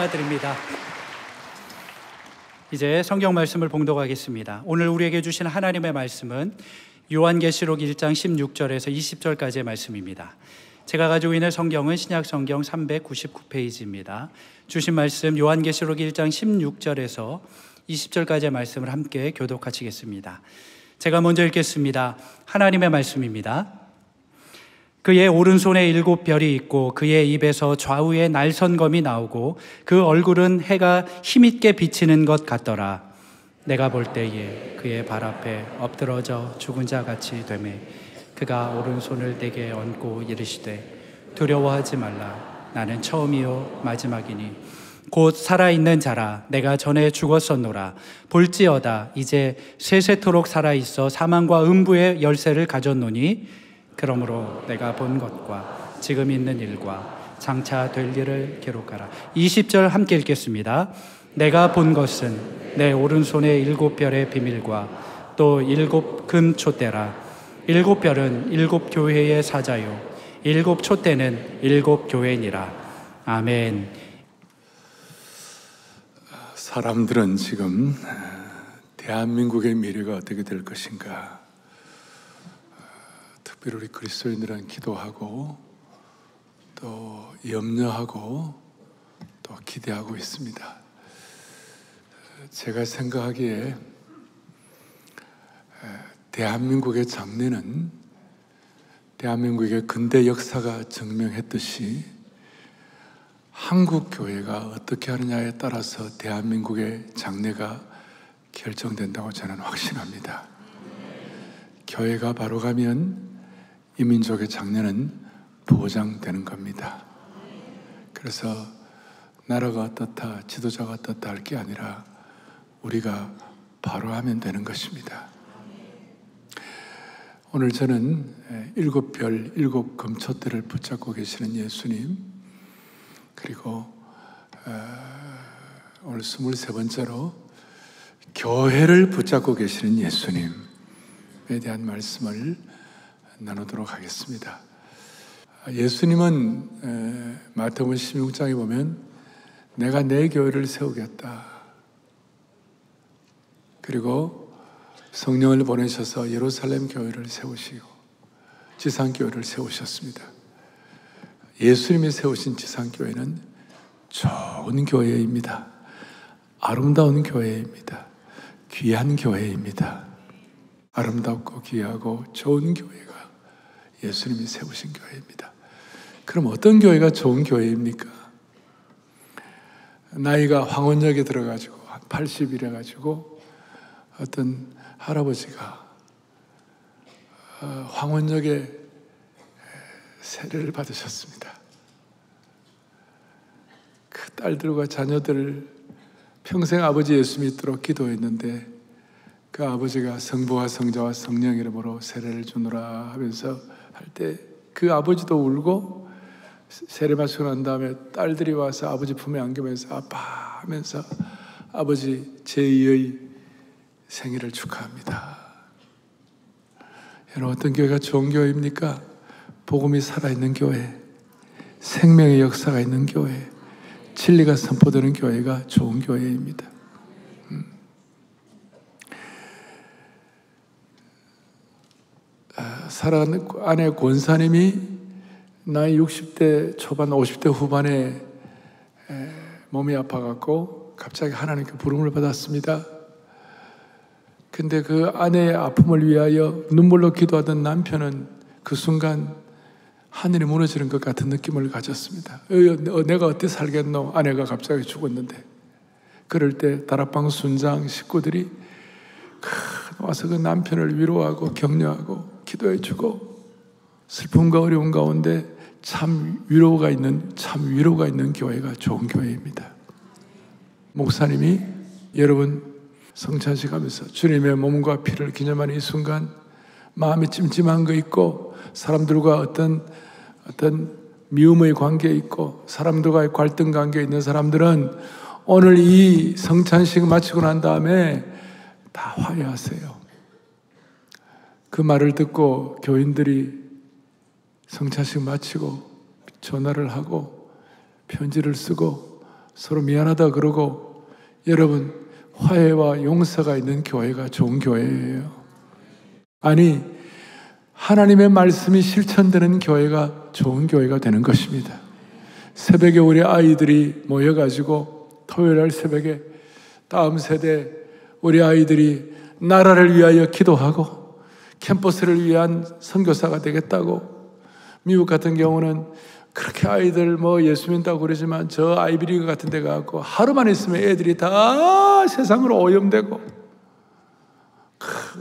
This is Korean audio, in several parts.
감사드립니다. 이제 성경 말씀을 봉독하겠습니다. 오늘 우리에게 주신 하나님의 말씀은 요한계시록 1장 16절에서 20절까지의 말씀입니다. 제가 가지고 있는 성경은 신약성경 399페이지입니다. 주신 말씀 요한계시록 1장 16절에서 20절까지의 말씀을 함께 교독하시겠습니다. 제가 먼저 읽겠습니다. 하나님의 말씀입니다. 그의 오른손에 7별이 있고 그의 입에서 좌우에 날선검이 나오고 그 얼굴은 해가 힘있게 비치는 것 같더라. 내가 볼 때에 그의 발 앞에 엎드러져 죽은 자 같이 되매 그가 오른손을 내게 얹고 이르시되 두려워하지 말라. 나는 처음이요 마지막이니 곧 살아있는 자라. 내가 전에 죽었었노라. 볼지어다 이제 세세토록 살아있어 사망과 음부의 열쇠를 가졌노니 그러므로 내가 본 것과 지금 있는 일과 장차 될 일을 기록하라. 20절 함께 읽겠습니다. 내가 본 것은 내 오른손의 7별의 비밀과 또 7 금촛대라. 7별은 7 교회의 사자요 7 촛대는 7 교회니라. 아멘. 사람들은 지금 대한민국의 미래가 어떻게 될 것인가, 특별히 우리 그리스도인들은 기도하고 또 염려하고 또 기대하고 있습니다. 제가 생각하기에 대한민국의 장래는 대한민국의 근대 역사가 증명했듯이 한국 교회가 어떻게 하느냐에 따라서 대한민국의 장래가 결정된다고 저는 확신합니다. 교회가 바로 가면 이 민족의 장래는 보장되는 겁니다. 그래서 나라가 어떻다, 지도자가 어떻다 할 게 아니라 우리가 바로 하면 되는 것입니다. 오늘 저는 7별, 7 금촛대를 붙잡고 계시는 예수님, 그리고 오늘 23번째로 교회를 붙잡고 계시는 예수님에 대한 말씀을 나누도록 하겠습니다. 예수님은 마태복음 16장에 보면 내가 내 교회를 세우겠다. 그리고 성령을 보내셔서 예루살렘 교회를 세우시고 지상교회를 세우셨습니다. 예수님이 세우신 지상교회는 좋은 교회입니다. 아름다운 교회입니다. 귀한 교회입니다. 아름답고 귀하고 좋은 교회가 예수님이 세우신 교회입니다. 그럼 어떤 교회가 좋은 교회입니까? 나이가 황혼역에 들어가지고 한 80이래 가지고 어떤 할아버지가 황혼역에 세례를 받으셨습니다. 그 딸들과 자녀들 평생 아버지 예수 믿도록 기도했는데 그 아버지가 성부와 성자와 성령 이름으로 세례를 주노라 하면서 할 때 그 아버지도 울고 세례 마치고 난 다음에 딸들이 와서 아버지 품에 안기면서 아빠 하면서 아버지 제2의 생일을 축하합니다. 여러분, 어떤 교회가 좋은 교회입니까? 복음이 살아있는 교회, 생명의 역사가 있는 교회, 진리가 선포되는 교회가 좋은 교회입니다. 사랑하는 아내 권사님이 나이 60대 초반 50대 후반에 몸이 아파갖고 갑자기 하나님께 부름을 받았습니다. 근데 그 아내의 아픔을 위하여 눈물로 기도하던 남편은 그 순간 하늘이 무너지는 것 같은 느낌을 가졌습니다. 내가 어떻게 살겠노? 아내가 갑자기 죽었는데. 그럴 때 다락방 순장 식구들이 와서 그 남편을 위로하고 격려하고 기도해주고 슬픔과 어려움 가운데 참 위로가 있는 교회가 좋은 교회입니다. 목사님이 여러분 성찬식 하면서 주님의 몸과 피를 기념하는 이 순간 마음이 찜찜한 거 있고 사람들과 어떤 미움의 관계에 있고 사람들과의 갈등 관계에 있는 사람들은 오늘 이 성찬식 마치고 난 다음에 다 화해하세요. 그 말을 듣고 교인들이 성찬식 마치고 전화를 하고 편지를 쓰고 서로 미안하다 그러고, 여러분, 화해와 용서가 있는 교회가 좋은 교회예요. 아니, 하나님의 말씀이 실천되는 교회가 좋은 교회가 되는 것입니다. 새벽에 우리 아이들이 모여가지고 토요일날 새벽에 다음 세대 우리 아이들이 나라를 위하여 기도하고 캠퍼스를 위한 선교사가 되겠다고, 미국 같은 경우는 그렇게 아이들 예수 믿는다고 그러지만 저 아이비리그 같은 데 가고 하루만 있으면 애들이 다 세상으로 오염되고,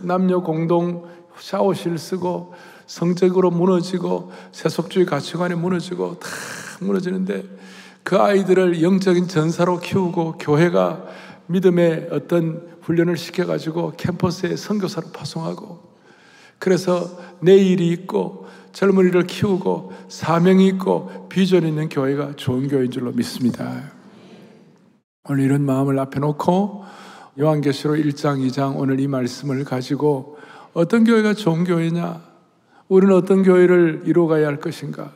남녀 공동 샤워실 쓰고 성적으로 무너지고 세속주의 가치관에 무너지고 다 무너지는데, 그 아이들을 영적인 전사로 키우고 교회가 믿음의 어떤 훈련을 시켜가지고 캠퍼스에 선교사로 파송하고, 그래서 내일이 있고 젊은이를 키우고 사명이 있고 비전이 있는 교회가 좋은 교회인 줄로 믿습니다. 오늘 이런 마음을 앞에 놓고 요한계시록 1장 2장 오늘 이 말씀을 가지고 어떤 교회가 좋은 교회냐, 우리는 어떤 교회를 이루어가야 할 것인가,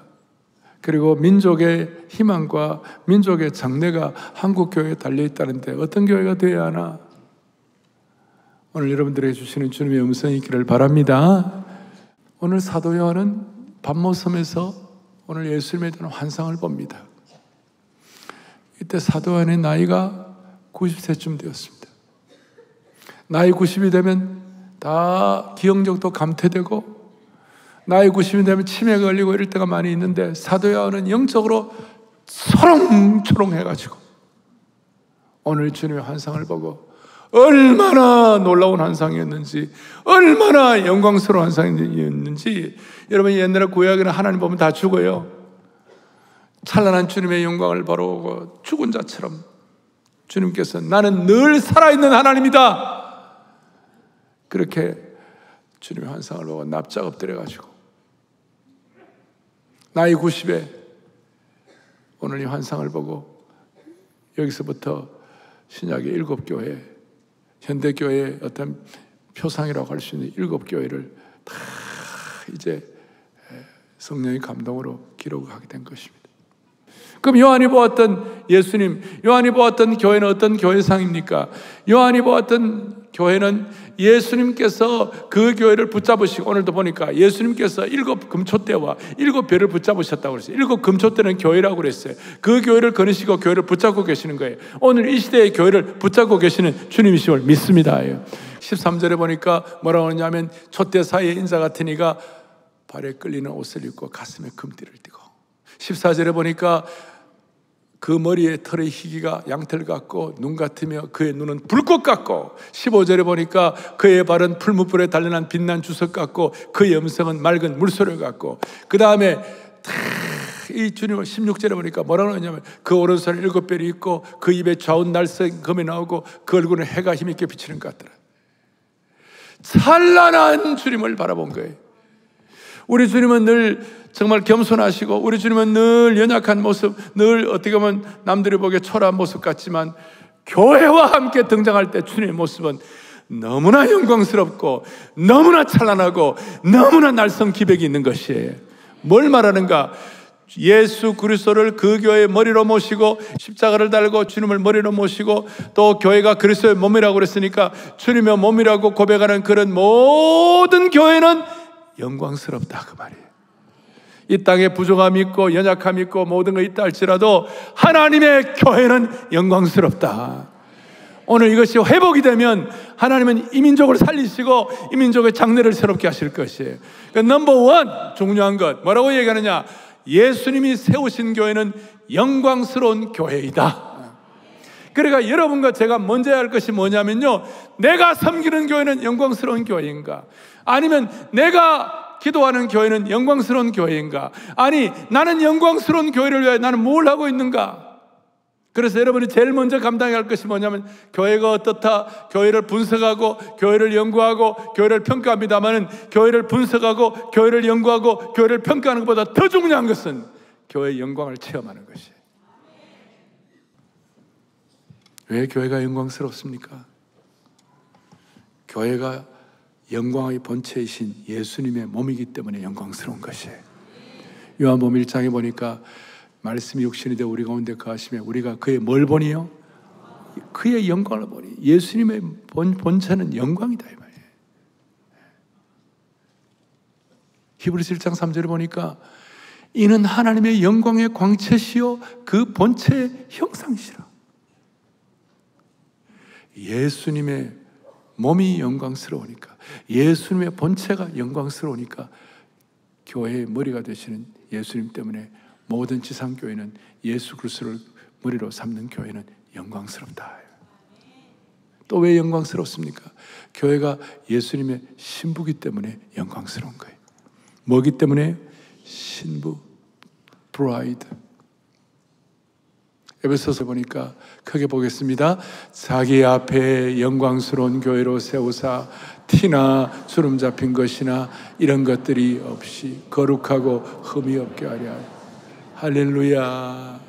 그리고 민족의 희망과 민족의 장래가 한국 교회에 달려있다는데 어떤 교회가 되어야 하나, 오늘 여러분들에게 주시는 주님의 음성이 있기를 바랍니다. 오늘 사도 요한은 밤모섬에서 오늘 예수님에 대한 환상을 봅니다. 이때 사도 요한의 나이가 90세쯤 되었습니다. 나이 90이 되면 다 기억력도 감퇴되고, 나이 90이 되면 치매가 걸리고 이럴 때가 많이 있는데, 사도 요한은 영적으로 초롱초롱해가지고 오늘 주님의 환상을 보고 얼마나 놀라운 환상이었는지, 얼마나 영광스러운 환상이었는지. 여러분, 옛날에 구약에는 하나님 보면 다 죽어요. 찬란한 주님의 영광을 바라보고 죽은 자처럼 주님께서 나는 늘 살아있는 하나님이다, 그렇게 주님의 환상을 보고 납작 엎드려가지고 나이 90에 오늘 이 환상을 보고, 여기서부터 신약의 7교회, 현대교회의 어떤 표상이라고 할 수 있는 7교회를 다 이제 성령의 감동으로 기록하게 된 것입니다. 그럼 요한이 보았던 예수님, 요한이 보았던 교회는 어떤 교회상입니까? 요한이 보았던 교회는 예수님께서 그 교회를 붙잡으시고, 오늘도 보니까 예수님께서 7 금초대와 7 별을 붙잡으셨다고 그랬어요. 7 금초대는 교회라고 그랬어요. 그 교회를 거느시고 교회를 붙잡고 계시는 거예요. 오늘 이 시대의 교회를 붙잡고 계시는 주님이심을 믿습니다. 13절에 보니까 뭐라고 하냐면, 촛대 사이에 인자 같은 이가 발에 끌리는 옷을 입고 가슴에 금띠를 띠고, 14절에 보니까 그 머리에 털의 희기가 양털 같고 눈 같으며 그의 눈은 불꽃 같고, 15절에 보니까 그의 발은 풀무불에 단련한 빛난 주석 같고 그의 음성은 맑은 물소리 같고, 그 다음에 이 주님을 16절에 보니까 뭐라고 하냐면, 그 오른손에 7별이 있고 그 입에 좌운 날쌘 검이 나오고 그 얼굴은 해가 힘있게 비치는 것 같더라. 찬란한 주님을 바라본 거예요. 우리 주님은 늘 정말 겸손하시고, 우리 주님은 늘 연약한 모습, 늘 어떻게 보면 남들이 보기에 초라한 모습 같지만, 교회와 함께 등장할 때 주님의 모습은 너무나 영광스럽고 너무나 찬란하고 너무나 날성 기백이 있는 것이에요. 뭘 말하는가? 예수 그리스도를 그 교회의 머리로 모시고 십자가를 달고 주님을 머리로 모시고, 또 교회가 그리스도의 몸이라고 그랬으니까 주님의 몸이라고 고백하는 그런 모든 교회는 영광스럽다, 그 말이에요. 이 땅에 부족함이 있고 연약함이 있고 모든 거 있다 할지라도 하나님의 교회는 영광스럽다. 오늘 이것이 회복이 되면 하나님은 이 민족을 살리시고 이 민족의 장래를 새롭게 하실 것이에요. 그러니까 넘버원 중요한 것 뭐라고 얘기하느냐? 예수님이 세우신 교회는 영광스러운 교회이다. 그러니까 여러분과 제가 먼저 해야 할 것이 뭐냐면요, 내가 섬기는 교회는 영광스러운 교회인가? 아니면 내가 기도하는 교회는 영광스러운 교회인가? 아니, 나는 영광스러운 교회를 위해 나는 뭘 하고 있는가? 그래서 여러분이 제일 먼저 감당해야 할 것이 뭐냐면, 교회가 어떻다, 교회를 분석하고 교회를 연구하고 교회를 평가합니다마는, 교회를 분석하고 교회를 연구하고 교회를 평가하는 것보다 더 중요한 것은 교회의 영광을 체험하는 것이에요. 왜 교회가 영광스럽습니까? 교회가 영광의 본체이신 예수님의 몸이기 때문에 영광스러운 것이에요. 요한복음 1장에 보니까 말씀이 육신이 되어 우리 가운데 거하시며 우리가 그의 뭘 보니요? 그의 영광을 보니. 예수님의 본체는 영광이다 이 말이에요. 히브리서 1장 3절에 보니까 이는 하나님의 영광의 광채시요 그 본체의 형상이시라. 예수님의 몸이 영광스러우니까, 예수님의 본체가 영광스러우니까 교회의 머리가 되시는 예수님 때문에 모든 지상교회는 예수 그리스도를 머리로 삼는 교회는 영광스럽다. 또 왜 영광스럽습니까? 교회가 예수님의 신부기 때문에 영광스러운 거예요. 뭐기 때문에? 신부, 브라이드. 에베소서 보니까 크게 보겠습니다. 자기 앞에 영광스러운 교회로 세우사 티나 주름 잡힌 것이나 이런 것들이 없이 거룩하고 흠이 없게 하려. 할렐루야.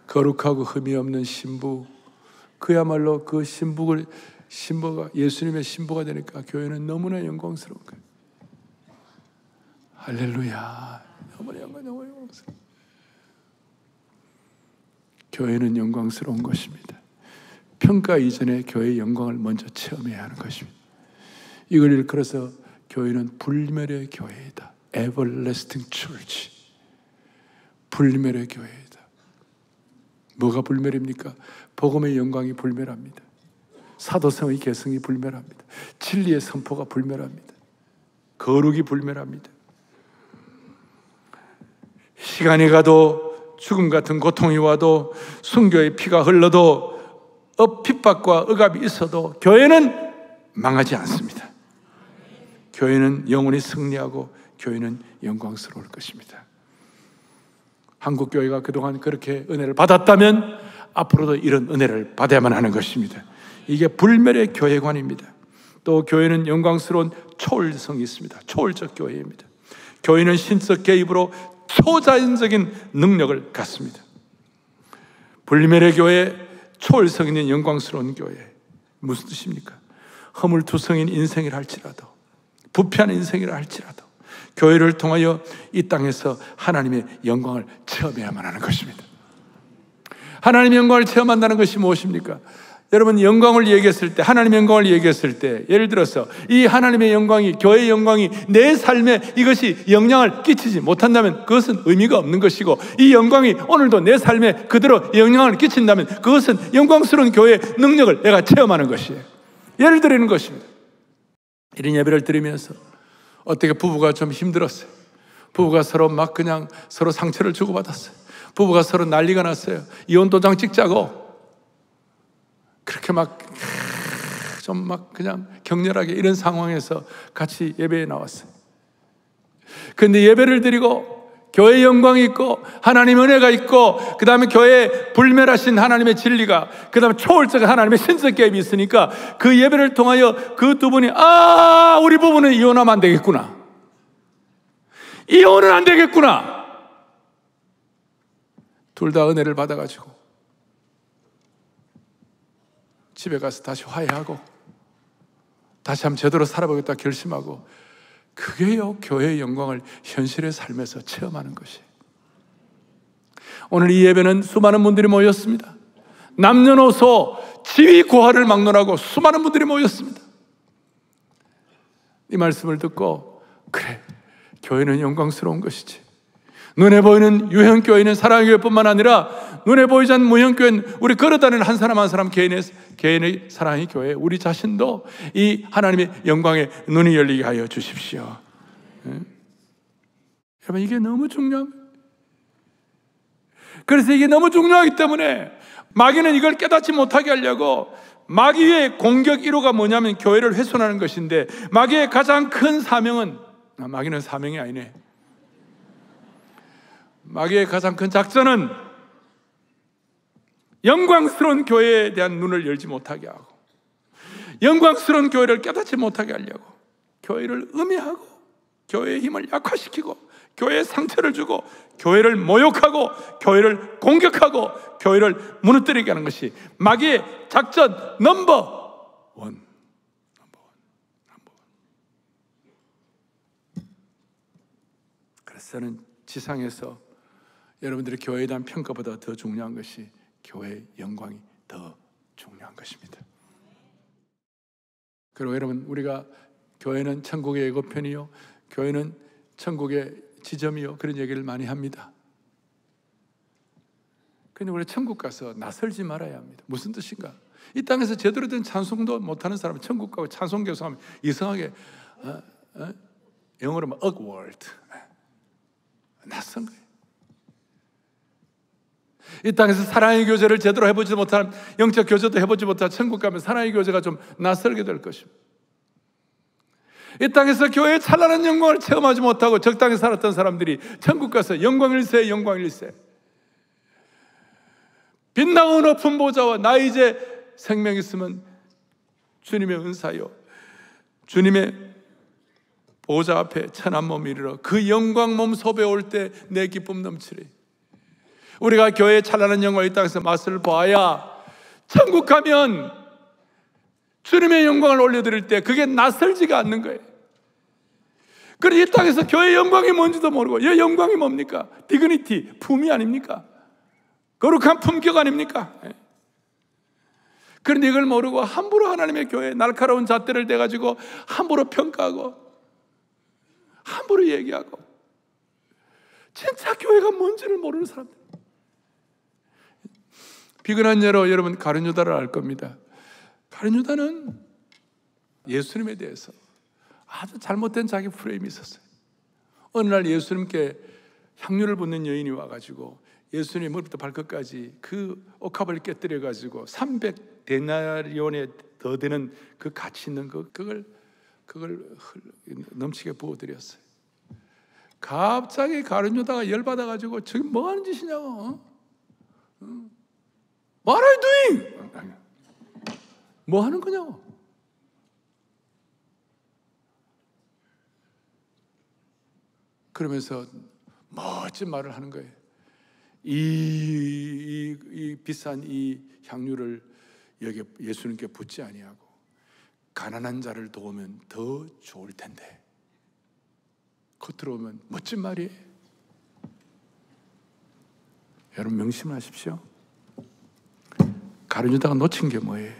거룩하고 흠이 없는 신부, 그야말로 그 신부가 예수님의 신부가 되니까 교회는 너무나 영광스러운 거예요. 할렐루야. 너무나 영광스러워. 교회는 영광스러운 것입니다. 평가 이전에 교회의 영광을 먼저 체험해야 하는 것입니다. 이걸 일컬어서 교회는 불멸의 교회이다. Everlasting Church. 불멸의 교회이다. 뭐가 불멸입니까? 복음의 영광이 불멸합니다. 사도성의 개성이 불멸합니다. 진리의 선포가 불멸합니다. 거룩이 불멸합니다. 시간이 가도 죽음 같은 고통이 와도 순교의 피가 흘러도 핍박과 억압이 있어도 교회는 망하지 않습니다. 교회는 영원히 승리하고 교회는 영광스러울 것입니다. 한국 교회가 그동안 그렇게 은혜를 받았다면 앞으로도 이런 은혜를 받아야만 하는 것입니다. 이게 불멸의 교회관입니다. 또 교회는 영광스러운 초월성이 있습니다. 초월적 교회입니다. 교회는 신적 개입으로 초자연적인 능력을 갖습니다. 불멸의 교회, 초월성 있는 영광스러운 교회. 무슨 뜻입니까? 허물투성인 인생이라 할지라도, 부패한 인생이라 할지라도 교회를 통하여 이 땅에서 하나님의 영광을 체험해야만 하는 것입니다. 하나님의 영광을 체험한다는 것이 무엇입니까? 여러분, 영광을 얘기했을 때, 하나님의 영광을 얘기했을 때, 예를 들어서 이 하나님의 영광이, 교회의 영광이 내 삶에 이것이 영향을 끼치지 못한다면 그것은 의미가 없는 것이고, 이 영광이 오늘도 내 삶에 그대로 영향을 끼친다면 그것은 영광스러운 교회의 능력을 내가 체험하는 것이에요. 예를 드리는 것입니다. 이런 예배를 드리면서 어떻게 부부가 좀 힘들었어요. 부부가 서로 막 그냥 서로 상처를 주고받았어요. 부부가 서로 난리가 났어요. 이혼 도장 찍자고 그렇게 좀 그냥 격렬하게 이런 상황에서 같이 예배에 나왔어요. 그런데 예배를 드리고 교회의 영광이 있고 하나님 은혜가 있고 그 다음에 교회에 불멸하신 하나님의 진리가 그 다음에 초월적 하나님의 신적 개입이 있으니까 그 예배를 통하여 그 두 분이 우리 부부는 이혼하면 안 되겠구나. 이혼은 안 되겠구나. 둘 다 은혜를 받아가지고 집에 가서 다시 화해하고 다시 한번 제대로 살아보겠다 결심하고, 그게요 교회의 영광을 현실의 삶에서 체험하는 것이에요. 오늘 이 예배는 수많은 분들이 모였습니다. 남녀노소 지위 고하를 막론하고 수많은 분들이 모였습니다. 이 말씀을 듣고 그래, 교회는 영광스러운 것이지. 눈에 보이는 유형교회는 사랑의 교회뿐만 아니라 눈에 보이지 않는 무형교회는 우리 걸어다니는 한 사람 한 사람 개인의 사랑의 교회, 우리 자신도 이 하나님의 영광에 눈이 열리게 하여 주십시오. 여러분, 이게 너무 중요합니다. 그래서 이게 너무 중요하기 때문에 마귀는 이걸 깨닫지 못하게 하려고, 마귀의 공격 1호가 뭐냐면 교회를 훼손하는 것인데, 마귀의 가장 큰 사명은, 마귀는 사명이 아니네, 마귀의 가장 큰 작전은 영광스러운 교회에 대한 눈을 열지 못하게 하고, 영광스러운 교회를 깨닫지 못하게 하려고 교회를 음해하고 교회의 힘을 약화시키고 교회에 상처를 주고 교회를 모욕하고 교회를 공격하고 교회를 무너뜨리게 하는 것이 마귀의 작전 넘버 원. 그래서 저는 지상에서 여러분들의 교회에 대한 평가보다 더 중요한 것이 교회의 영광이 더 중요한 것입니다. 그리고 여러분, 우리가 교회는 천국의 예고편이요, 교회는 천국의 지점이요, 그런 얘기를 많이 합니다. 그런데 우리 천국 가서 나설지 말아야 합니다. 무슨 뜻인가? 이 땅에서 제대로 된 찬송도 못하는 사람은 천국 가고 찬송 교수하면 이상하게 영어로 하면 awkward, 낯선 거예요. 이 땅에서 사랑의 교제를 제대로 해보지 못하는, 영적 교제도 해보지 못한 천국 가면 사랑의 교제가 좀 낯설게 될 것입니다. 이 땅에서 교회의 찬란한 영광을 체험하지 못하고 적당히 살았던 사람들이 천국 가서 영광일세, 영광일세, 빛나고 높은 보좌와 나 이제 생명 있으면 주님의 은사요, 주님의 보좌 앞에 천한 몸 이르러 그 영광 몸 섭에 올 때 내 기쁨 넘치리. 우리가 교회의 찬란한 영광을 이 땅에서 맛을 봐야 천국 가면 주님의 영광을 올려드릴 때 그게 낯설지가 않는 거예요. 그런데 이 땅에서 교회의 영광이 뭔지도 모르고, 이 영광이 뭡니까? 디그니티, 품위 아닙니까? 거룩한 품격 아닙니까? 그런데 이걸 모르고 함부로 하나님의 교회에 날카로운 잣대를 대가지고 함부로 평가하고 함부로 얘기하고, 진짜 교회가 뭔지를 모르는 사람들. 비근한 예로 여러분 가룟 유다를 알 겁니다. 가룟 유다는 예수님에 대해서 아주 잘못된 자기 프레임이 있었어요. 어느 날 예수님께 향유를 붓는 여인이 와가지고 예수님 머리부터 발끝까지 그 옥합을 깨뜨려가지고 300데나리온에 더 되는 그 가치 있는 그걸 넘치게 부어드렸어요. 갑자기 가룟 유다가 열받아가지고 저기 뭐 하는 짓이냐고, What are you doing? 뭐 하는 거냐고. 그러면서 멋진 말을 하는 거예요. 이 비싼 이 향유를 여기 예수님께 붓지 아니하고 가난한 자를 도우면 더 좋을 텐데. 겉으로 오면 멋진 말이에요. 여러분 명심하십시오. 가룟 유다가 놓친 게 뭐예요?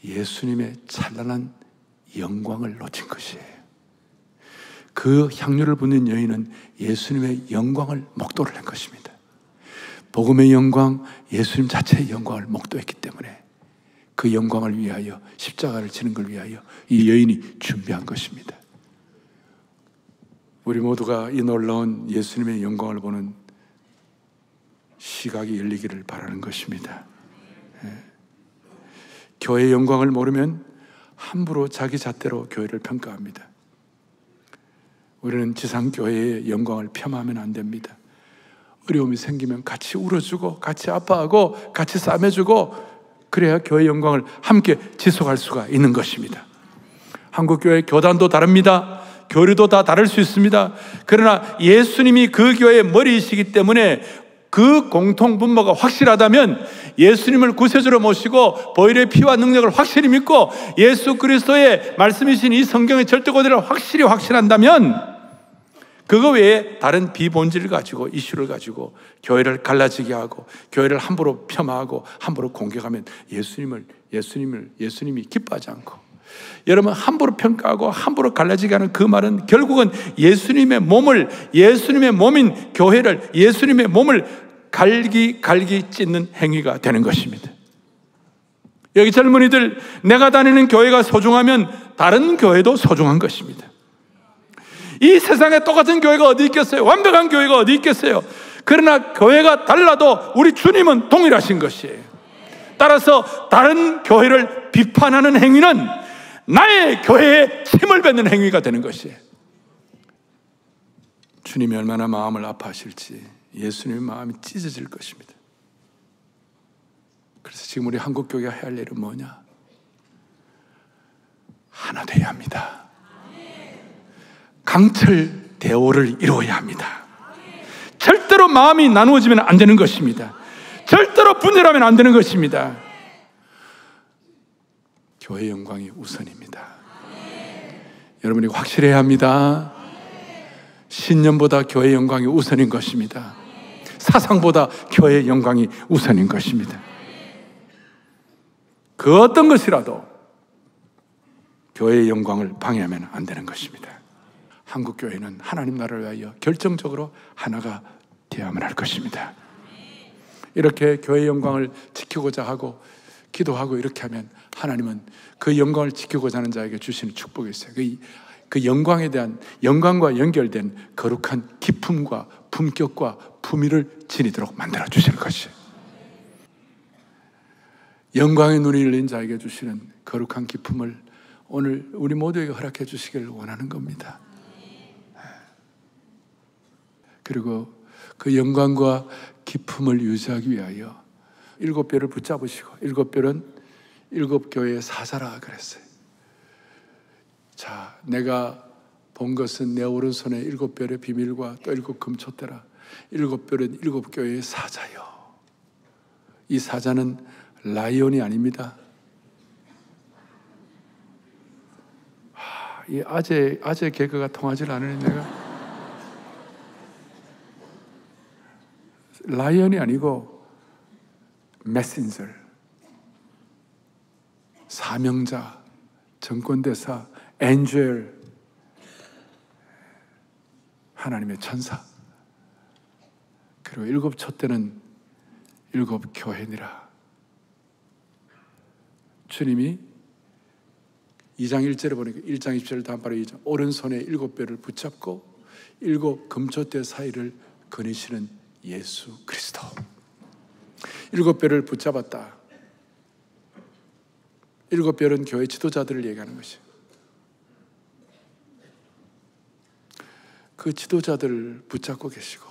예수님의 찬란한 영광을 놓친 것이에요. 그 향유를 붓는 여인은 예수님의 영광을 목도를 한 것입니다. 복음의 영광, 예수님 자체의 영광을 목도했기 때문에 그 영광을 위하여, 십자가를 지는 걸 위하여 이 여인이 준비한 것입니다. 우리 모두가 이 놀라운 예수님의 영광을 보는 시각이 열리기를 바라는 것입니다. 교회의 영광을 모르면 함부로 자기 잣대로 교회를 평가합니다. 우리는 지상교회의 영광을 폄하하면 안 됩니다. 어려움이 생기면 같이 울어주고 같이 아파하고 같이 싸매주고, 그래야 교회의 영광을 함께 지속할 수가 있는 것입니다. 한국교회 교단도 다릅니다. 교류도 다 다를 수 있습니다. 그러나 예수님이 그 교회의 머리이시기 때문에 그 공통분모가 확실하다면, 예수님을 구세주로 모시고 보혈의 피와 능력을 확실히 믿고 예수 그리스도의 말씀이신 이 성경의 절대고대를 확실히 확신한다면, 그거 외에 다른 비본질을 가지고, 이슈를 가지고 교회를 갈라지게 하고 교회를 함부로 폄하하고 함부로 공격하면 예수님이 기뻐하지 않고, 여러분 함부로 평가하고 함부로 갈라지게 하는 그 말은 결국은 예수님의 몸인 교회를, 예수님의 몸을 갈기 찢는 행위가 되는 것입니다. 여기 젊은이들, 내가 다니는 교회가 소중하면 다른 교회도 소중한 것입니다. 이 세상에 똑같은 교회가 어디 있겠어요? 완벽한 교회가 어디 있겠어요? 그러나 교회가 달라도 우리 주님은 동일하신 것이에요. 따라서 다른 교회를 비판하는 행위는 나의 교회에 침을 뱉는 행위가 되는 것이에요. 주님이 얼마나 마음을 아파하실지 예수님의 마음이 찢어질 것입니다. 그래서 지금 우리 한국교회가 해야 할 일은 뭐냐? 하나 되어야 합니다. 강철 대오를 이루어야 합니다. 절대로 마음이 나누어지면 안 되는 것입니다. 절대로 분열하면 안 되는 것입니다. 교회의 영광이 우선입니다. 여러분이 확실해야 합니다. 신념보다 교회의 영광이 우선인 것입니다. 사상보다 교회의 영광이 우선인 것입니다. 그 어떤 것이라도 교회의 영광을 방해하면 안 되는 것입니다. 한국 교회는 하나님 나라를 위하여 결정적으로 하나가 되어야만 할 것입니다. 이렇게 교회의 영광을 지키고자 하고 기도하고 이렇게 하면 하나님은 그 영광을 지키고자 하는 자에게 주시는 축복이 있어요. 그 영광에 대한, 영광과 연결된 거룩한 기품과 품격과 품위를 지니도록 만들어 주시는 것이에요. 영광의 눈이 열린 자에게 주시는 거룩한 기품을 오늘 우리 모두에게 허락해 주시기를 원하는 겁니다. 그리고 그 영광과 기품을 유지하기 위하여 7뼈를 붙잡으시고, 7뼈는 7교회의 사자라 그랬어요. 자, 내가 본 것은 내 오른손에 7뼈의 비밀과 또 7 금촛대라. 7뼈는 7교회의 사자요. 이 사자는 라이온이 아닙니다. 이 아재 개그가 통하질 않으니 내가 라이언이 아니고 메신저, 사명자, 정권대사, 엔젤, 하나님의 천사. 그리고 7 촛대는 7 교회니라. 주님이 2장 1절에 보니까 1장 20절을 다음 바로 2장 오른손에 7뼈를 붙잡고 7 금촛대 사이를 거니시는 예수 그리스도. 7뼈를 붙잡았다. 7뼈는 교회 지도자들을 얘기하는 것이에요. 그 지도자들을 붙잡고 계시고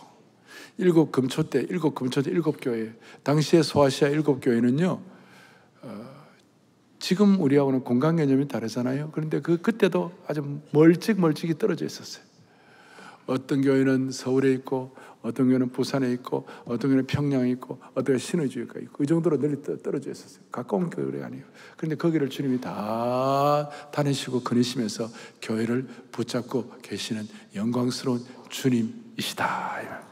7 금촛대, 7교회. 당시에 소아시아 7교회는요 지금 우리하고는 공간 개념이 다르잖아요. 그런데 그때도 아주 멀찍이 떨어져 있었어요. 어떤 교회는 서울에 있고, 어떤 교회는 부산에 있고, 어떤 교회는 평양에 있고, 어떤 교회는 신의주의가 있고, 그 정도로 널리 떨어져 있었어요. 가까운 교회가 아니에요. 그런데 거기를 주님이 다 다니시고 거니시면서 교회를 붙잡고 계시는 영광스러운 주님이시다.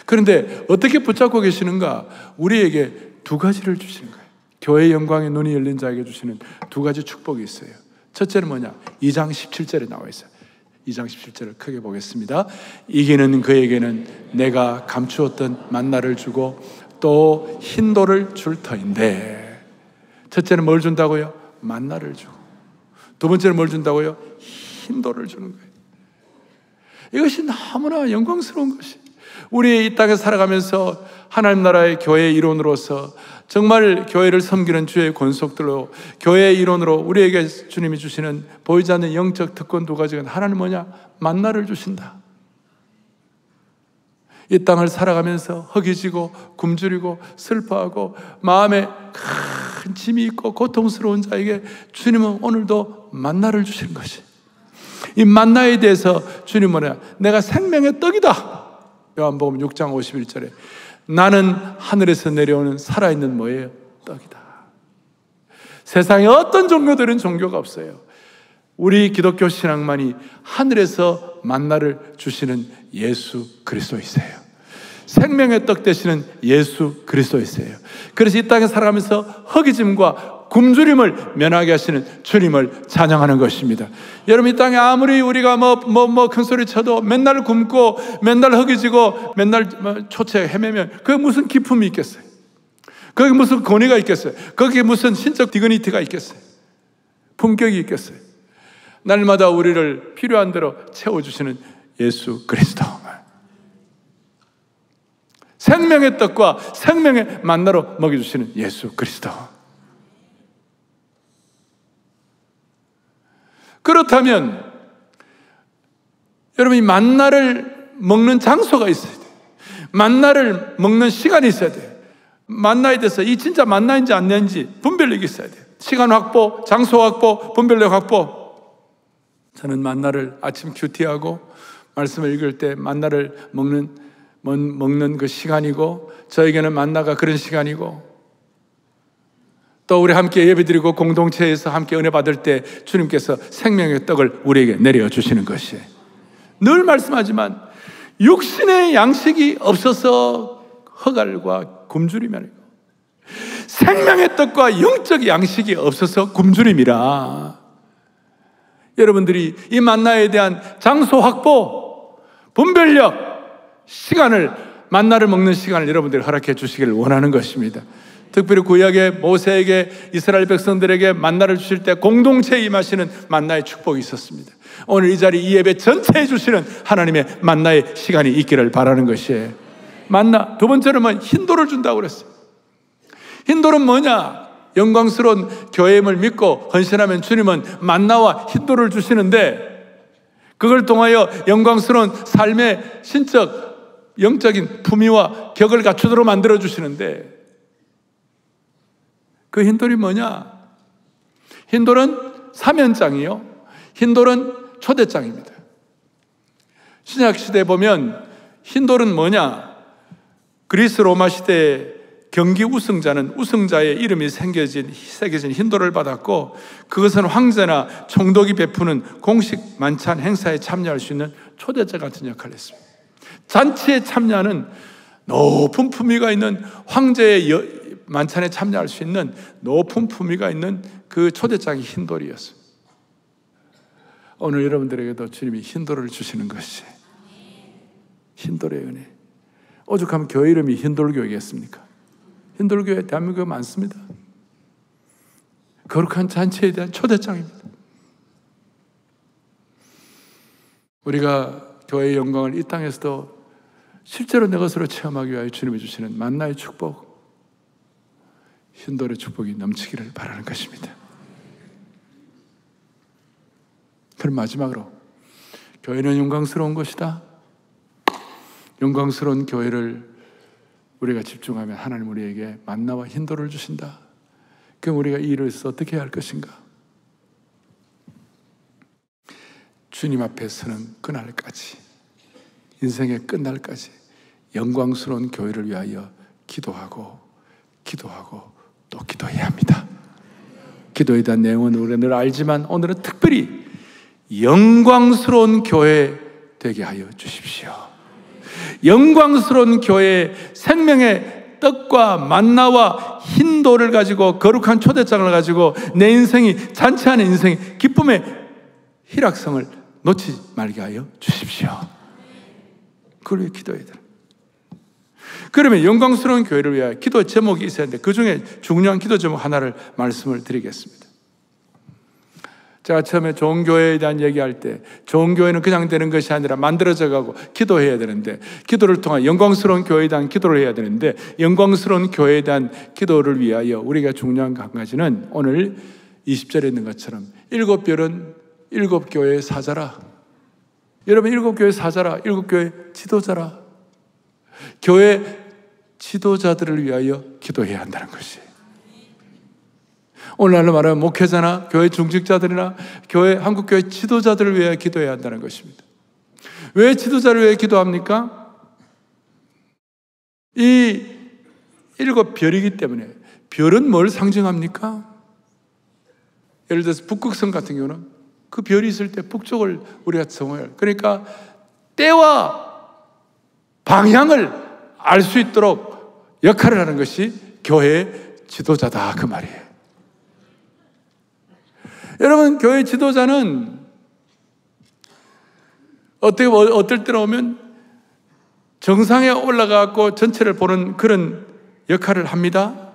그런데 어떻게 붙잡고 계시는가? 우리에게 2가지를 주시는 거예요. 교회의 영광의 눈이 열린 자에게 주시는 2가지 축복이 있어요. 첫째는 뭐냐? 2장 17절에 나와 있어요. 2장 17절을 크게 보겠습니다. 이기는 그에게는 내가 감추었던 만나를 주고 또 흰돌을 줄 터인데, 첫째는 뭘 준다고요? 만나를 주고, 두 번째는 뭘 준다고요? 흰돌을 주는 거예요. 이것이 너무나 영광스러운 것이, 우리 이 땅에 살아가면서 하나님 나라의 교회의 일원으로서 정말 교회를 섬기는 주의 권속들로, 교회의 일원으로 우리에게 주님이 주시는 보이지 않는 영적 특권 2가지가, 하나는 뭐냐? 만나를 주신다. 이 땅을 살아가면서 허기지고 굶주리고 슬퍼하고 마음에 큰 짐이 있고 고통스러운 자에게 주님은 오늘도 만나를 주시는 것이, 이 만나에 대해서 주님은 뭐냐? 내가 생명의 떡이다. 요한복음 6장 51절에 나는 하늘에서 내려오는 살아있는 뭐예요? 떡이다. 세상에 어떤 종교들은 종교가 없어요. 우리 기독교 신앙만이 하늘에서 만나를 주시는 예수 그리스도이세요. 생명의 떡 되시는 예수 그리스도이세요. 그래서 이 땅에 살아가면서 허기짐과 굶주림을 면하게 하시는 주님을 찬양하는 것입니다. 여러분, 이 땅에 아무리 우리가 큰 소리 쳐도 맨날 굶고 맨날 허기지고 맨날 초췌 헤매면 그게 무슨 기품이 있겠어요? 거기 무슨 권위가 있겠어요? 거기에 무슨 신적 디그니티가 있겠어요? 품격이 있겠어요? 날마다 우리를 필요한 대로 채워주시는 예수 그리스도, 생명의 떡과 생명의 만나로 먹여주시는 예수 그리스도. 그렇다면 여러분, 이 만나를 먹는 장소가 있어야 돼요. 만나를 먹는 시간이 있어야 돼요. 만나에 대해서 이 진짜 만나인지 안 되는지 분별력이 있어야 돼요. 시간 확보, 장소 확보, 분별력 확보. 저는 만나를 아침 큐티하고 말씀을 읽을 때 만나를 먹는 그 시간이고, 저에게는 만나가 그런 시간이고, 또 우리 함께 예배드리고 공동체에서 함께 은혜 받을 때 주님께서 생명의 떡을 우리에게 내려주시는 것이에요. 늘 말씀하지만 육신의 양식이 없어서 허갈과 굶주림이 아니고 생명의 떡과 영적 양식이 없어서 굶주림이라. 여러분들이 이 만나에 대한 장소 확보, 분별력, 시간을, 만나를 먹는 시간을 여러분들이 허락해 주시기를 원하는 것입니다. 특별히 구약의 모세에게 이스라엘 백성들에게 만나를 주실 때 공동체에 임하시는 만나의 축복이 있었습니다. 오늘 이 자리 이 예배 전체에 주시는 하나님의 만나의 시간이 있기를 바라는 것이에요. 만나. 두 번째로는 흰돌을 준다고 그랬어요. 흰돌은 뭐냐? 영광스러운 교회임을 믿고 헌신하면 주님은 만나와 흰돌을 주시는데, 그걸 통하여 영광스러운 삶의 신적, 영적인 품위와 격을 갖추도록 만들어 주시는데, 그 흰돌이 뭐냐? 흰돌은 사면장이요, 흰돌은 초대장입니다. 신약시대에 보면 흰돌은 뭐냐? 그리스 로마 시대에 경기 우승자는 우승자의 이름이 새겨진 흰돌을 받았고, 그것은 황제나 총독이 베푸는 공식 만찬 행사에 참여할 수 있는 초대자 같은 역할을 했습니다. 잔치에 참여하는 높은 품위가 있는, 황제의 만찬에 참여할 수 있는 높은 품위가 있는 그 초대장이 흰돌이었어요. 오늘 여러분들에게도 주님이 흰돌을 주시는 것이 흰돌의 은혜. 오죽하면 교회 이름이 흰돌교회겠습니까? 흰돌교회 대한민국에 많습니다. 거룩한 잔치에 대한 초대장입니다. 우리가 교회의 영광을 이 땅에서도 실제로 내 것으로 체험하기 위하여 주님이 주시는 만나의 축복, 흰돌의 축복이 넘치기를 바라는 것입니다. 그럼 마지막으로, 교회는 영광스러운 것이다. 영광스러운 교회를 우리가 집중하면 하나님 우리에게 만나와 흰돌을 주신다. 그럼 우리가 이 일을 해서 어떻게 해야 할 것인가? 주님 앞에 서는 그날까지, 인생의 끝날까지 영광스러운 교회를 위하여 기도하고 또 기도해야 합니다. 기도에 대한 내용은 우리가 늘 알지만 오늘은 특별히 영광스러운 교회 되게 하여 주십시오. 영광스러운 교회, 생명의 떡과 만나와 흰돌을 가지고, 거룩한 초대장을 가지고 내 인생이, 잔치하는 인생이 기쁨의 희락성을 놓치지 말게 하여 주십시오. 그걸 위해 기도해야 돼요. 그러면 영광스러운 교회를 위하여 기도 제목이 있어야 하는데, 그 중에 중요한 기도 제목 하나를 말씀을 드리겠습니다. 제가 처음에 좋은 교회에 대한 얘기할 때, 좋은 교회는 그냥 되는 것이 아니라 만들어져 가고 기도해야 되는데, 기도를 통한 영광스러운 교회에 대한 기도를 해야 되는데, 영광스러운 교회에 대한 기도를 위하여 우리가 중요한 한 가지는 오늘 20절에 있는 것처럼 7별은 7교회의 사자라. 여러분, 7교회 사자라, 7교회 지도자라. 교회 지도자들을 위하여 기도해야 한다는 것이에요. 오늘날로 말하면 목회자나 교회 중직자들이나 교회, 한국교회 지도자들을 위해 기도해야 한다는 것입니다. 왜 지도자를 위해 기도합니까? 이 7별이기 때문에. 별은 뭘 상징합니까? 예를 들어서 북극성 같은 경우는 그 별이 있을 때 북쪽을 우리가 정해요. 그러니까 때와 방향을 알 수 있도록 역할을 하는 것이 교회의 지도자다, 그 말이에요. 여러분, 교회 지도자는 어떨 때는 오면 정상에 올라가고 전체를 보는 그런 역할을 합니다.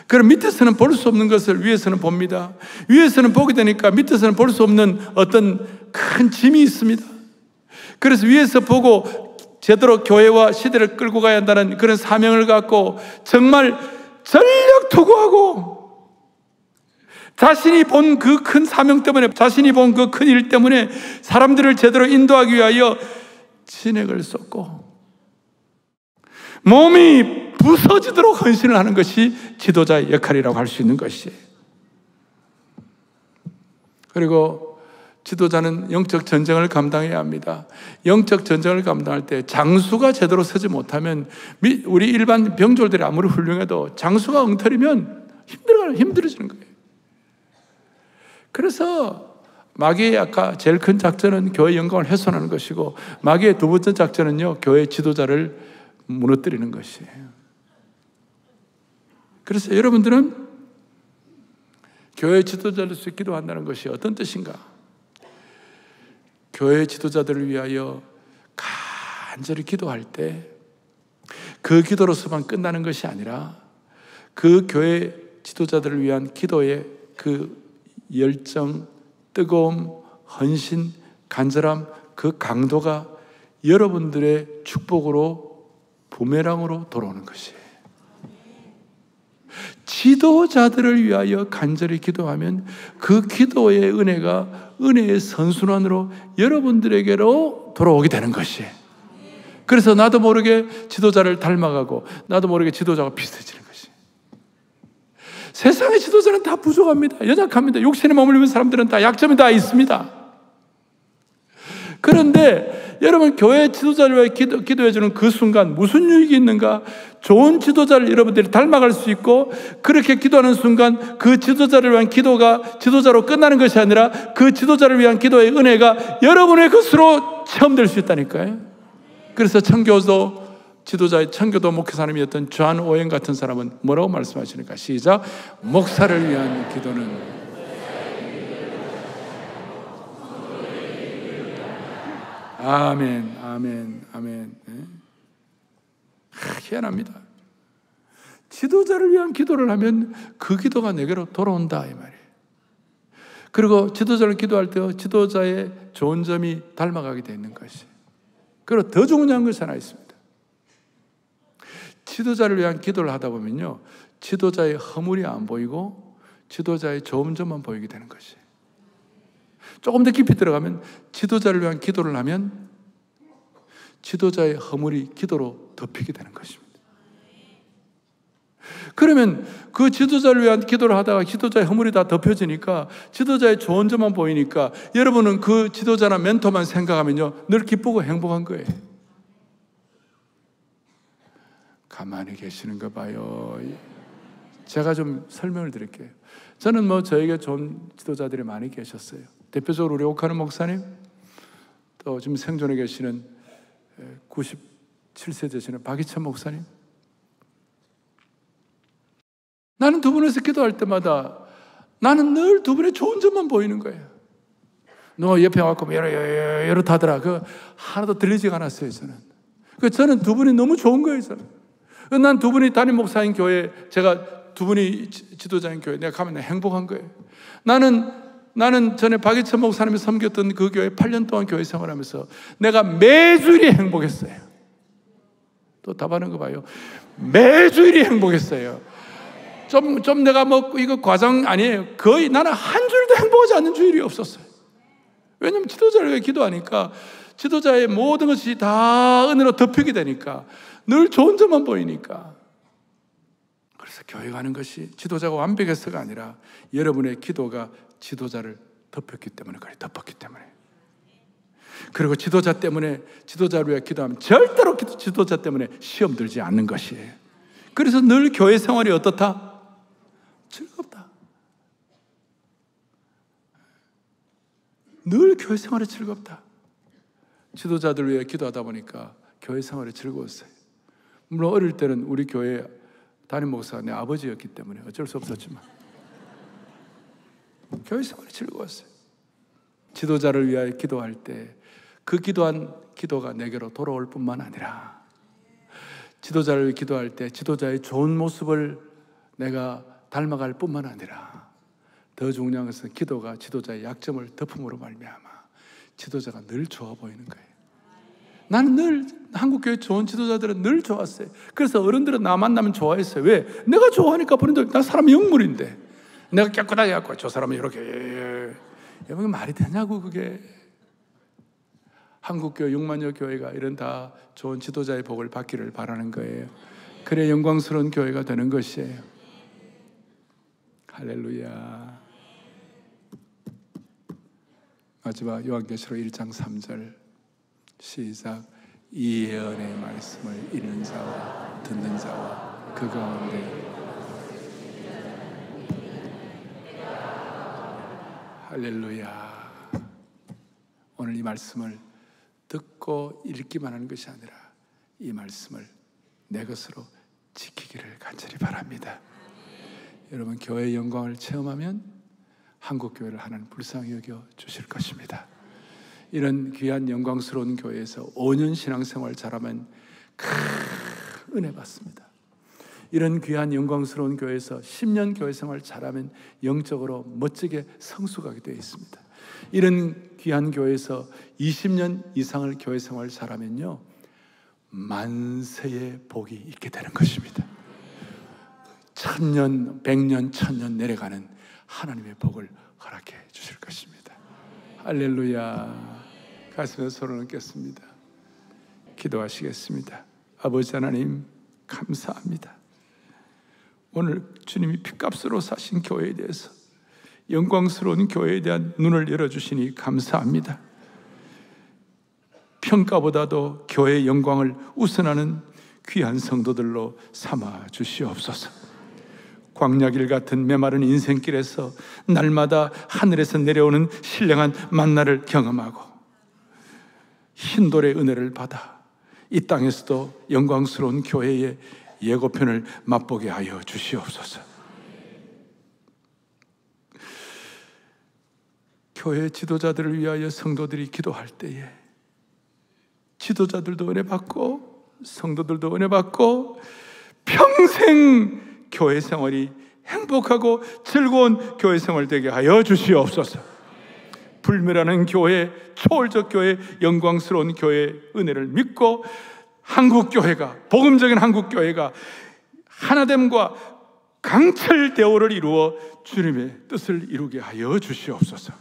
그럼 밑에서는 볼 수 없는 것을 위에서는 봅니다. 위에서는 보게 되니까 밑에서는 볼 수 없는 어떤 큰 짐이 있습니다. 그래서 위에서 보고 제대로 교회와 시대를 끌고 가야 한다는 그런 사명을 갖고 정말 전력 투구하고, 자신이 본 그 큰 사명 때문에, 자신이 본 그 큰 일 때문에 사람들을 제대로 인도하기 위하여 진액을 쏟고 몸이 부서지도록 헌신을 하는 것이 지도자의 역할이라고 할 수 있는 것이에요. 그리고 지도자는 영적 전쟁을 감당해야 합니다. 영적 전쟁을 감당할 때 장수가 제대로 서지 못하면, 우리 일반 병졸들이 아무리 훌륭해도 장수가 엉터리면 힘들어지는 거예요. 그래서 마귀의 아까 제일 큰 작전은 교회 영광을 훼손하는 것이고, 마귀의 두 번째 작전은요, 교회 지도자를 무너뜨리는 것이에요. 그래서 여러분들은 교회 지도자로서 기도한다는 것이 어떤 뜻인가? 교회 지도자들을 위하여 간절히 기도할 때 그 기도로서만 끝나는 것이 아니라 그 교회 지도자들을 위한 기도의 그 열정, 뜨거움, 헌신, 간절함, 그 강도가 여러분들의 축복으로 부메랑으로 돌아오는 것이에요. 지도자들을 위하여 간절히 기도하면 그 기도의 은혜가 은혜의 선순환으로 여러분들에게로 돌아오게 되는 것이에요. 그래서 나도 모르게 지도자를 닮아가고 나도 모르게 지도자가 비슷해지는 것이에요. 세상의 지도자는 다 부족합니다. 연약합니다. 육신에 머물리는 사람들은 다 약점이 다 있습니다. 그런데 여러분, 교회 지도자를 위해 기도해 주는 그 순간 무슨 유익이 있는가? 좋은 지도자를 여러분들이 닮아갈 수 있고, 그렇게 기도하는 순간 그 지도자를 위한 기도가 지도자로 끝나는 것이 아니라 그 지도자를 위한 기도의 은혜가 여러분의 것으로 체험될 수 있다니까요. 그래서 청교도 지도자의 청교도 목회사님이었던 존 오웬 같은 사람은 뭐라고 말씀하시니까, 시작. 목사를 위한 기도는 아멘, 아멘, 아멘. 희한합니다. 지도자를 위한 기도를 하면 그 기도가 내게로 돌아온다 이 말이에요. 그리고 지도자를 기도할 때 지도자의 좋은 점이 닮아가게 되어 있는 것이. 그리고 더 중요한 것이 하나 있습니다. 지도자를 위한 기도를 하다 보면요, 지도자의 허물이 안 보이고 지도자의 좋은 점만 보이게 되는 것이에요. 조금 더 깊이 들어가면 지도자를 위한 기도를 하면 지도자의 허물이 기도로 덮이게 되는 것입니다. 그러면 그 지도자를 위한 기도를 하다가 지도자의 허물이 다 덮여지니까 지도자의 좋은 점만 보이니까 여러분은 그 지도자나 멘토만 생각하면요, 늘 기쁘고 행복한 거예요. 가만히 계시는 거 봐요. 제가 좀 설명을 드릴게요. 저는 저에게 좋은 지도자들이 많이 계셨어요. 대표적으로 우리 옥하는 목사님, 또 지금 생존에 계시는 97세 되시는 박희천 목사님. 나는 두 분에서 기도할 때마다 나는 늘 두 분의 좋은 점만 보이는 거예요. 너 옆에 와서 이렇다 하더라. 하나도 들리지가 않았어요, 저는. 저는 두 분이 너무 좋은 거예요, 저는. 난 두 분이 담임 목사인 교회, 제가 두 분이 지도자인 교회, 내가 가면 행복한 거예요. 나는 전에 박희천 목사님이 섬겼던 그 교회 8년 동안 교회 생활하면서 내가 매주일이 행복했어요. 또 답하는 거 봐요. 매주일이 행복했어요. 좀 내가 이거 과장 아니에요. 거의 나는 한 주일도 행복하지 않는 주일이 없었어요. 왜냐하면 지도자를 위해 기도하니까 지도자의 모든 것이 다 은혜로 덮이게 되니까 늘 좋은 점만 보이니까. 그래서 교회 가는 것이 지도자가 완벽해서가 아니라 여러분의 기도가 지도자를 덮였기 때문에, 그래, 덮었기 때문에. 그리고 지도자 때문에, 지도자를 위해 기도하면 절대로 지도자 때문에 시험 들지 않는 것이에요. 그래서 늘 교회 생활이 어떻다? 즐겁다. 늘 교회 생활이 즐겁다. 지도자들 위해 기도하다 보니까 교회 생활이 즐거웠어요. 물론 어릴 때는 우리 교회 담임 목사가 내 아버지였기 때문에 어쩔 수 없었지만 교회 생활이 즐거웠어요. 지도자를 위하여 기도할 때 그 기도한 기도가 내게로 돌아올 뿐만 아니라 지도자를 위해 기도할 때 지도자의 좋은 모습을 내가 닮아갈 뿐만 아니라 더 중요한 것은 기도가 지도자의 약점을 덮음으로 말미암아 지도자가 늘 좋아 보이는 거예요. 나는 늘 한국교회 좋은 지도자들은 늘 좋았어요. 그래서 어른들은 나 만나면 좋아했어요. 왜? 내가 좋아하니까 보는데 나 사람 영물인데 내가 깨끗하게 갖고 저 사람은 이렇게 여러분 말이 되냐고. 그게 한국교회 6만여 교회가 이런 다 좋은 지도자의 복을 받기를 바라는 거예요. 그래 영광스러운 교회가 되는 것이에요. 할렐루야. 마지막 요한계시록 1장 3절 시작. 이 예언의 말씀을 읽는 자와 듣는 자와 그 가운데 할렐루야. 이 말씀을 듣고 읽기만 하는 것이 아니라 이 말씀을 내 것으로 지키기를 간절히 바랍니다. 여러분, 교회의 영광을 체험하면 한국교회를 하나님 불쌍히 여겨 주실 것입니다. 이런 귀한 영광스러운 교회에서 5년 신앙생활 잘하면 큰 은혜 받습니다. 이런 귀한 영광스러운 교회에서 10년 교회생활 잘하면 영적으로 멋지게 성숙하게 되어 있습니다. 이런 귀한 교회에서 20년 이상을 교회생활 잘하면요, 만세의 복이 있게 되는 것입니다. 1000년, 100년, 1000년 내려가는 하나님의 복을 허락해 주실 것입니다. 할렐루야. 가슴에 손을 얹겠습니다. 기도하시겠습니다. 아버지 하나님, 감사합니다. 오늘 주님이 핏값으로 사신 교회에 대해서, 영광스러운 교회에 대한 눈을 열어주시니 감사합니다. 평가보다도 교회의 영광을 우선하는 귀한 성도들로 삼아 주시옵소서. 광야길 같은 메마른 인생길에서 날마다 하늘에서 내려오는 신령한 만나를 경험하고 흰돌의 은혜를 받아 이 땅에서도 영광스러운 교회의 예고편을 맛보게 하여 주시옵소서. 교회 지도자들을 위하여 성도들이 기도할 때에 지도자들도 은혜 받고 성도들도 은혜 받고 평생 교회 생활이 행복하고 즐거운 교회 생활 되게 하여 주시옵소서. 불멸하는 교회, 초월적 교회, 영광스러운 교회의 은혜를 믿고 한국교회가, 복음적인 한국교회가 하나됨과 강철 대오를 이루어 주님의 뜻을 이루게 하여 주시옵소서.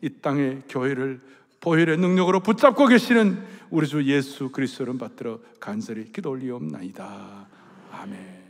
이 땅의 교회를 보혈의 능력으로 붙잡고 계시는 우리 주 예수 그리스도를 받들어 간절히 기도 올리옵나이다. 아멘.